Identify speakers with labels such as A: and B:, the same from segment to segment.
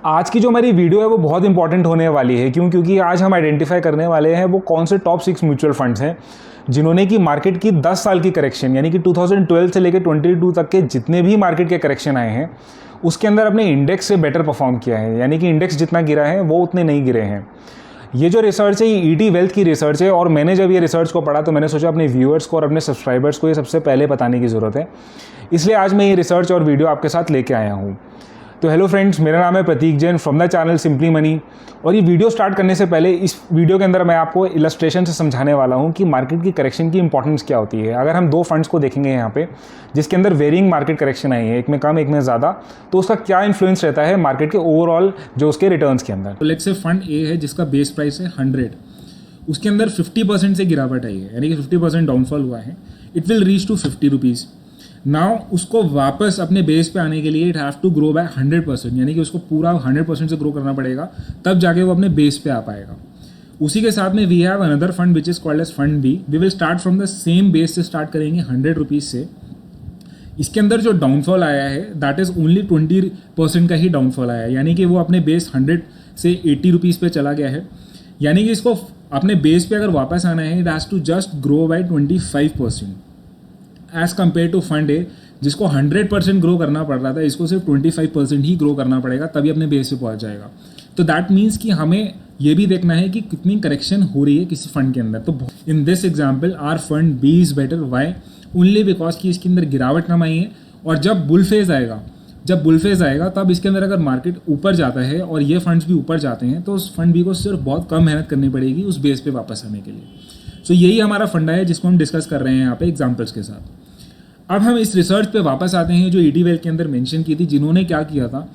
A: आज की जो हमारी वीडियो है वो बहुत इंपॉर्टेंट होने वाली है। क्योंकि आज हम आइडेंटिफाई करने वाले हैं वो कौन से टॉप 6 म्यूचुअल फंड्स हैं जिन्होंने कि मार्केट की 10 साल की करेक्शन यानी कि 2012 से लेकर 22 तक के जितने भी मार्केट के करेक्शन आए हैं उसके अंदर अपने इंडेक्स से बेटर परफॉर्म किया है। यानी कि इंडेक्स जितना गिरा है वो उतने नहीं गिरे हैं। ये जो रिसर्च है ये ईटी वेल्थ की रिसर्च है और मैंने जब ये रिसर्च को पढ़ा तो मैंने सोचा अपने व्यूअर्स को और अपने सब्सक्राइबर्स को ये सबसे पहले बताने की ज़रूरत है, इसलिए आज मैं ये रिसर्च और वीडियो आपके साथ लेके आया हूँ। तो हेलो फ्रेंड्स, मेरा नाम है Prateek Jain from the channel Simply Money. और ये वीडियो स्टार्ट करने से पहले इस वीडियो के अंदर मैं आपको इलस्ट्रेशन से समझाने वाला हूँ कि मार्केट की करेक्शन की इंपॉर्टेंस क्या होती है। अगर हम दो फंड्स को देखेंगे यहाँ पे जिसके अंदर वेरिंग मार्केट करेक्शन आई है, एक में कम एक में ज़्यादा, तो उसका क्या इन्फ्लुएंस रहता है मार्केट के ओवरऑल जो उसके रिटर्न्स के अंदर।
B: तो लेट्स से फंड ए है जिसका बेस प्राइस है 100, उसके अंदर 50% से गिरावट आई है यानी कि 50% डाउनफॉल हुआ है। It will reach to 50 rupees. Now उसको वापस अपने बेस पे आने के लिए it have to grow by 100%, यानी कि उसको पूरा 100% से ग्रो करना पड़ेगा, तब जाके वो अपने बेस पे आ पाएगा। उसी के साथ में we have another fund which is called as fund B. We will start from the same base से स्टार्ट करेंगे 100 रुपीज़ से। इसके अंदर जो डाउनफॉल आया है दैट इज़ ओनली 20% का ही डाउनफॉल आया है, यानी कि वो अपने बेस 100 से 80 रुपीज़ पे चला गया है। यानी कि इसको अपने बेस पे अगर वापस आना है it has to just grow by 25% as compare to fund A जिसको 100% ग्रो करना पड़ रहा था, इसको सिर्फ 25% ही ग्रो करना पड़ेगा तभी अपने बेस पे पहुंच जाएगा। तो दैट मीन्स कि हमें ये भी देखना है कि कितनी करेक्शन हो रही है किसी फंड के अंदर। तो in this example our fund B is better. Why? Only because कि इसके अंदर गिरावट कम आई है और जब बुल फेज आएगा तब इसके अंदर अगर मार्केट ऊपर जाता है और ये फंड्स भी ऊपर जाते हैं तो उस फंड बी को सिर्फ बहुत कम मेहनत करनी पड़ेगी उस बेस पे वापस आने के लिए। सो यही हमारा फंडा है जिसको हम डिस्कस कर रहे हैं यहाँ पे एग्जाम्पल्स के साथ। अब हम इस रिसर्च पे वापस आते हैं जो ईटी वेल्थ के अंदर मेंशन की थी, जिन्होंने क्या किया था,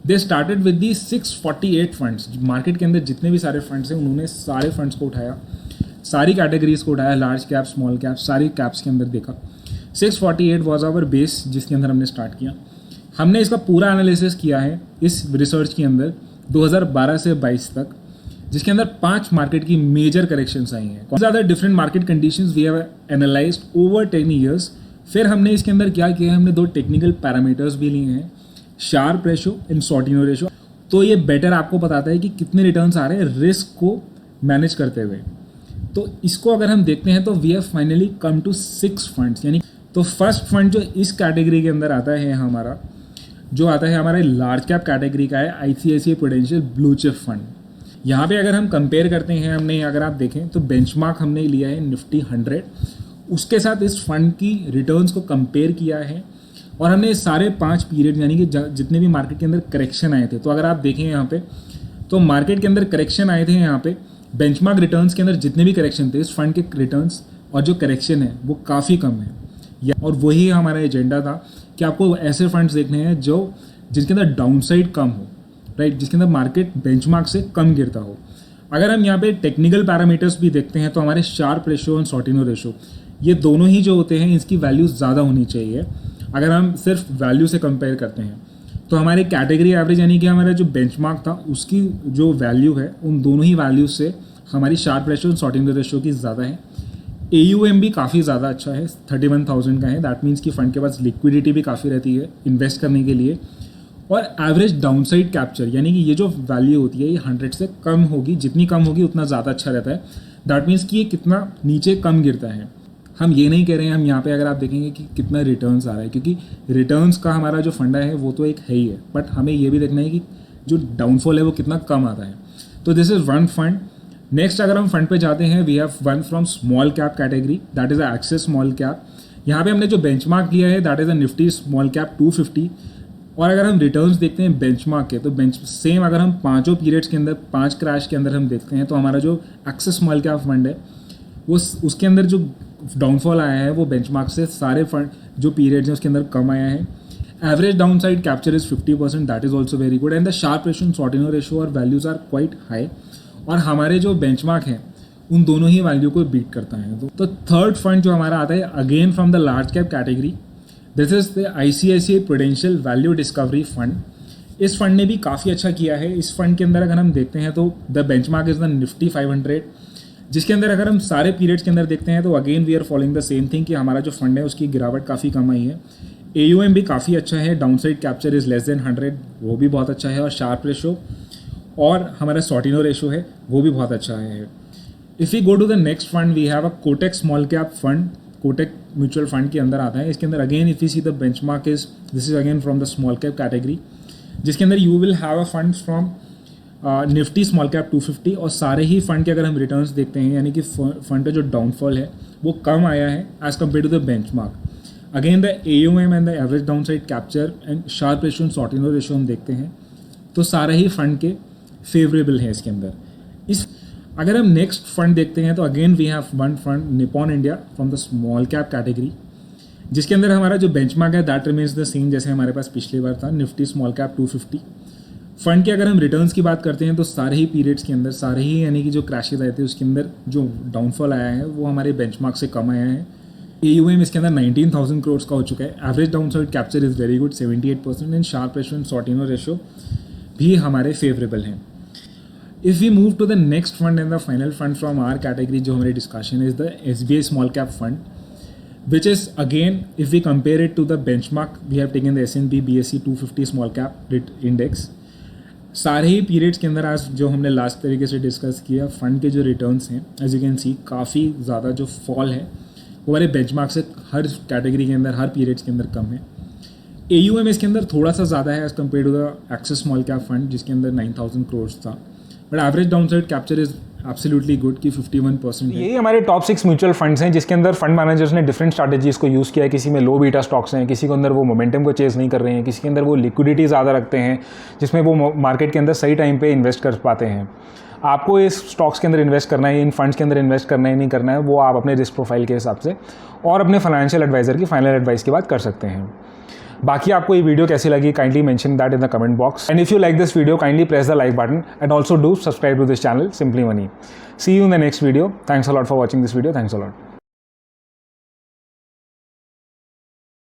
B: they started with the 648 funds. Market के अंदर जितने भी सारे फंड्स हैं उन्होंने सारे फंड्स को उठाया, सारी कैटेगरीज को उठाया, लार्ज कैप स्मॉल कैप सारी कैप्स के अंदर देखा। 648 वॉज आवर बेस जिसके अंदर हमने स्टार्ट किया। हमने इसका पूरा एनालिसिस किया है इस रिसर्च के अंदर 2012 से 22 तक, जिसके अंदर 5 मार्केट की मेजर करेक्शंस आई हैं। ज़्यादा different market conditions we have analysed over 10 years. फिर हमने इसके अंदर क्या किया है, हमने 2 टेक्निकल पैरामीटर्स भी लिए हैं, sharp ratio and Sortino ratio. तो ये बेटर आपको बताता है कि कितने रिटर्न्स आ रहे हैं रिस्क को मैनेज करते हुए। तो इसको अगर हम देखते हैं तो we have finally come to 6 funds. यानी तो फर्स्ट फंड जो इस कैटेगरी के अंदर आता है हमारा लार्ज कैप कैटेगरी का है ICICI prudential blue chip fund. यहाँ पे अगर हम कंपेयर करते हैं, हमने अगर आप देखें तो बेंचमार्क हमने लिया है निफ्टी 100, उसके साथ इस फंड की रिटर्न्स को कंपेयर किया है और हमने सारे 5 पीरियड यानी कि जितने भी मार्केट के अंदर करेक्शन आए थे, तो अगर आप देखें यहाँ पे तो मार्केट के अंदर करेक्शन आए थे, यहाँ पे बेंचमार्क रिटर्न्स के अंदर जितने भी करेक्शन थे इस फंड के रिटर्न्स और जो करेक्शन है वो काफ़ी कम है। और वही हमारा एजेंडा था कि आपको ऐसे फंड्स देखने हैं जिनके अंदर डाउनसाइड कम हो, राइट, जिसके अंदर मार्केट बेंचमार्क से कम गिरता हो। अगर हम यहाँ पे टेक्निकल पैरामीटर्स भी देखते हैं तो हमारे शार्प रेशो और सॉर्टिनो रेशो ये दोनों ही जो होते हैं इसकी वैल्यूज़ ज़्यादा होनी चाहिए। अगर हम सिर्फ वैल्यू से कंपेयर करते हैं तो हमारे कैटेगरी एवरेज यानी कि हमारा जो बेंचमार्क था उसकी जो वैल्यू है उन दोनों ही वैल्यूज़ से हमारी शार्प रेशो और सॉर्टिनो रेशो की ज़्यादा है। AUM भी काफ़ी ज़्यादा अच्छा है, 31,000 का है। दैट मीन्स कि फ़ंड के पास लिक्विडिटी भी काफ़ी रहती है इन्वेस्ट करने के लिए। और एवरेज डाउनसाइड कैप्चर यानी कि ये जो वैल्यू होती है ये 100 से कम होगी, जितनी कम होगी उतना ज़्यादा अच्छा रहता है। दैट मीन्स कि ये कितना नीचे कम गिरता है। हम ये नहीं कह रहे हैं, हम यहाँ पे अगर आप देखेंगे कि कितना रिटर्न्स आ रहा है, क्योंकि रिटर्न्स का हमारा जो फंडा है वो तो एक है ही है, बट हमें ये भी देखना है कि जो डाउनफॉल है वो कितना कम आता है। तो this is one fund. Next अगर हम फंड पे जाते हैं we have one from small cap category, that is Axis small cap. यहाँ पे हमने जो बेंचमार्क लिया है that is a Nifty small cap 250। और अगर हम रिटर्न्स देखते हैं बेंचमार्क के तो सेम अगर हम 5 पीरियड्स के अंदर 5 क्रैश के अंदर हम देखते हैं तो हमारा जो एक्सेस स्मॉल कैप फंड है वो उसके अंदर जो डाउनफॉल आया है वो बेंचमार्क से सारे फंड जो पीरियड्स हैं उसके अंदर कम आया है। Average down side capture is 50%, that is also very good. And the sharp ratio and Sortino ratio और वैल्यूज़ आर क्वाइट हाई और हमारे जो बेंचमार्क हैं उन दोनों ही वैल्यू को बीट करता है। तो थर्ड फंड जो हमारा आता है again from the large cap category, this is the ICICI prudential value discovery fund. इस फंड ने भी काफ़ी अच्छा किया है। इस फंड के अंदर अगर हम देखते हैं तो the benchmark is the Nifty 500, जिसके अंदर अगर हम सारे पीरियड्स के अंदर देखते हैं तो again we are following the same thing कि हमारा जो फंड है उसकी गिरावट काफ़ी कम आई है। AUM भी काफ़ी अच्छा है, downside capture is less than 100, वो भी बहुत अच्छा है, और शार्प रेशो और हमारा सॉर्टिनो रेशो है वो भी बहुत अच्छा है। If we go to the next fund, we have a Kotak small cap fund. Kotak mutual fund के अंदर आता है। इसके अंदर again if you see the benchmark is, this is again from the small cap category, जिसके अंदर you will have a fund from Nifty small cap 250, और सारे ही फंड के अगर हम रिटर्न्स देखते हैं, यानी कि फंड का जो डाउनफॉल है वो कम आया है as compare to the benchmark. Again the AUM and the average downside capture and Sharpe ratio and Sortino ratio हम देखते हैं तो सारे ही फंड के फेवरेबल है इसके अंदर। इस अगर हम नेक्स्ट फंड देखते हैं तो again we have one fund Nippon India from the small cap category, जिसके अंदर हमारा जो बेंचमार्क है दैट रिमेन्स द सेम जैसे हमारे पास पिछली बार था, निफ्टी स्मॉल कैप 250। फंड के अगर हम रिटर्न्स की बात करते हैं तो सारे ही पीरियड्स के अंदर, सारे ही यानी कि जो क्रैशेज आए थे उसके अंदर जो डाउनफॉल आया है वो हमारे बेंचमार्क से कम आया है। AUM इसके अंदर 19,000 करोड़ का हो चुका है। Average downside capture is very good 78%, and Sharpe ratio and Sortino ratio भी हमारे फेवरेबल हैं। If we move to the next fund and the final fund from our category जो हमारी discussion is the SBI small cap fund, which is again if we compare it to the benchmark, we have taken the S&P BSE 250 small cap index। सारे ही periods के अंदर आज जो हमने last तरीके से डिस्कस किया, फंड के जो रिटर्न्स हैं एज यू कैन सी काफ़ी ज़्यादा जो फॉल है वो हमारे बेंचमार्क से हर कैटेगरी के अंदर, हर पीरियड्स के अंदर कम है। AUM इसके अंदर थोड़ा सा ज़्यादा है as compare to the Axis small cap fund जिसके अंदर 9,000 करोड़ था, but average downside capture is absolutely good कि 51% है।
A: ये हमारे टॉप 6 म्यूचुअल फंड्स हैं जिसके अंदर फंड मैनेजर्स ने डिफरेंट स्ट्रैटेजीज को यूज़ किया है। किसी में लो बीटा स्टॉक्स हैं, किसी के अंदर वो मोमेंटम को चेज नहीं कर रहे हैं, किसी के अंदर वो लिक्विडिटी ज़्यादा रखते हैं जिसमें वो मार्केट के अंदर सही टाइम पे इन्वेस्ट कर पाते हैं। आपको इस स्टॉक्स के अंदर इन्वेस्ट करना है, इन फंड्स के अंदर इन्वेस्ट करना है नहीं करना है, वो आप अपने रिस्क प्रोफाइल के हिसाब से और अपने फाइनेंशियल एडवाइज़र की फाइनल एडवाइस के बाद कर सकते हैं। बाकी आपको ये वीडियो कैसी लगी, kindly mention that in the comment box, and if you like this video kindly press the like button and also do subscribe to this channel Simply Money. See you in the next video. Thanks a lot for watching this video. Thanks a lot.